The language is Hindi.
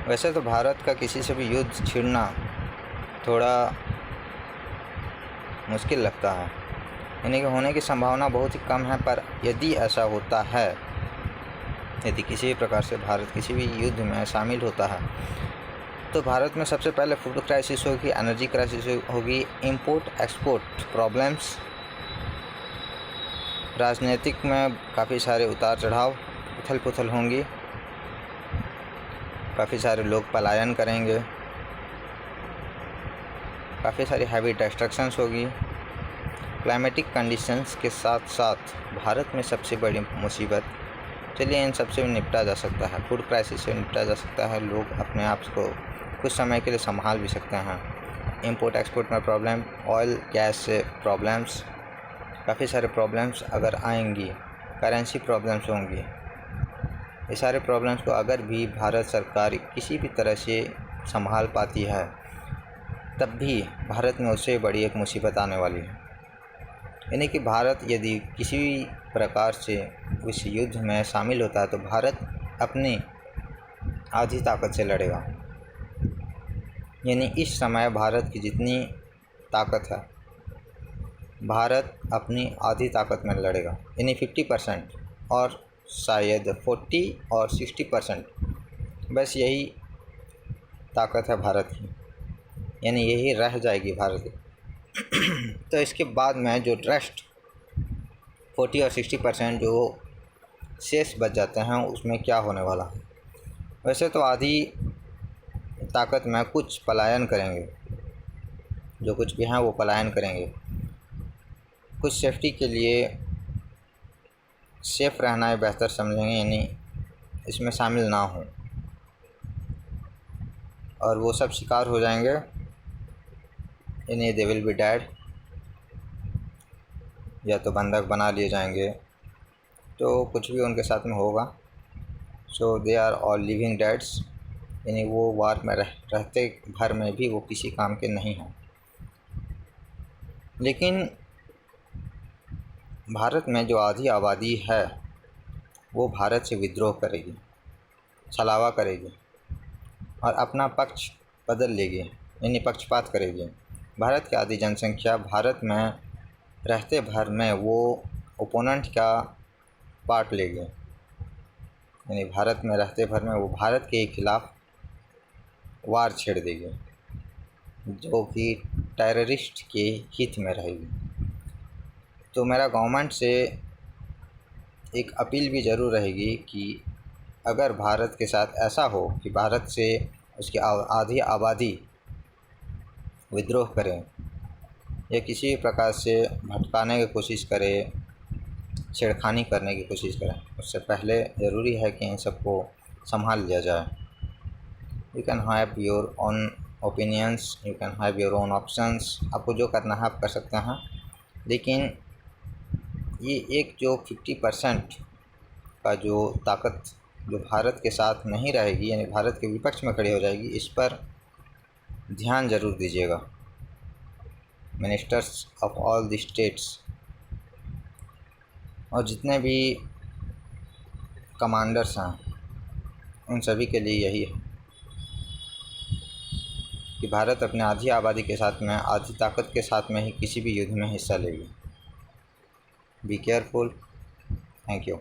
वैसे तो भारत का किसी से भी युद्ध छिड़ना थोड़ा मुश्किल लगता है, यानी कि होने की संभावना बहुत ही कम है। पर यदि ऐसा होता है, यदि किसी भी प्रकार से भारत किसी भी युद्ध में शामिल होता है, तो भारत में सबसे पहले फूड क्राइसिस होगी, एनर्जी क्राइसिस होगी, इंपोर्ट एक्सपोर्ट प्रॉब्लम्स, राजनीतिक में काफ़ी सारे उतार चढ़ाव, उथल पुथल होंगी, काफ़ी सारे लोग पलायन करेंगे, काफ़ी सारी हैवी डिस्ट्रक्शंस होगी। क्लाइमेटिक कंडीशंस के साथ साथ भारत में सबसे बड़ी मुसीबत, चलिए इन सबसे निपटा जा सकता है, फूड क्राइसिस से निपटा जा सकता है, लोग अपने आप को कुछ समय के लिए संभाल भी सकते हैं। इंपोर्ट एक्सपोर्ट में प्रॉब्लम, ऑयल गैस से प्रॉब्लम्स, काफ़ी सारे प्रॉब्लम्स अगर आएंगी, करेंसी प्रॉब्लम्स होंगी। ये सारे प्रॉब्लम्स को अगर भी भारत सरकार किसी भी तरह से संभाल पाती है, तब भी भारत में उससे बड़ी एक मुसीबत आने वाली है। यानी कि भारत यदि किसी भी प्रकार से उस युद्ध में शामिल होता है, तो भारत अपनी आधी ताकत से लड़ेगा। यानी इस समय भारत की जितनी ताकत है, भारत अपनी आधी ताकत में लड़ेगा, यानी 50%, और शायद 40 और 60%, बस यही ताकत है भारत की, यानी यही रह जाएगी भारत की। तो इसके बाद में जो रेस्ट 40 और 60% जो शेष बच जाते हैं, उसमें क्या होने वाला है। वैसे तो आधी ताकत में कुछ पलायन करेंगे, जो कुछ भी हैं वो पलायन करेंगे, कुछ सेफ्टी के लिए सेफ़ रहना है बेहतर समझेंगे, यानी इसमें शामिल ना हो, और वो सब शिकार हो जाएंगे, यानी दे विल बी डेड, या तो बंधक बना लिए जाएंगे, तो कुछ भी उनके साथ में होगा। सो दे आर ऑल लिविंग डेड्स, यानी वो वार में रहते भर में भी वो किसी काम के नहीं हैं। लेकिन भारत में जो आधी आबादी है, वो भारत से विद्रोह करेगी, छलावा करेगी और अपना पक्ष बदल लेगी, यानी पक्षपात करेगी। भारत की आधी जनसंख्या भारत में रहते भर में वो ओपोनेंट का पार्ट लेगी, यानी भारत में रहते भर में वो भारत के खिलाफ़ वार छेड़ देगी, जो कि टेररिस्ट के हित में रहेगी। तो मेरा गवर्नमेंट से एक अपील भी ज़रूर रहेगी कि अगर भारत के साथ ऐसा हो कि भारत से उसकी आधी आबादी विद्रोह करे या किसी प्रकार से भटकाने की कोशिश करे, छेड़खानी करने की कोशिश करे, उससे पहले ज़रूरी है कि इन सबको संभाल लिया जाए। You can have your own opinions, you can have your own options, आपको जो करना है आप कर सकते हैं, लेकिन ये एक जो 50% का जो ताकत जो भारत के साथ नहीं रहेगी, यानी भारत के विपक्ष में खड़ी हो जाएगी, इस पर ध्यान ज़रूर दीजिएगा। Ministers of all the states और जितने भी कमांडर्स हैं, उन सभी के लिए यही है कि भारत अपने आधी आबादी के साथ में, आधी ताकत के साथ में ही किसी भी युद्ध में हिस्सा लेगी। Be careful. Thank you.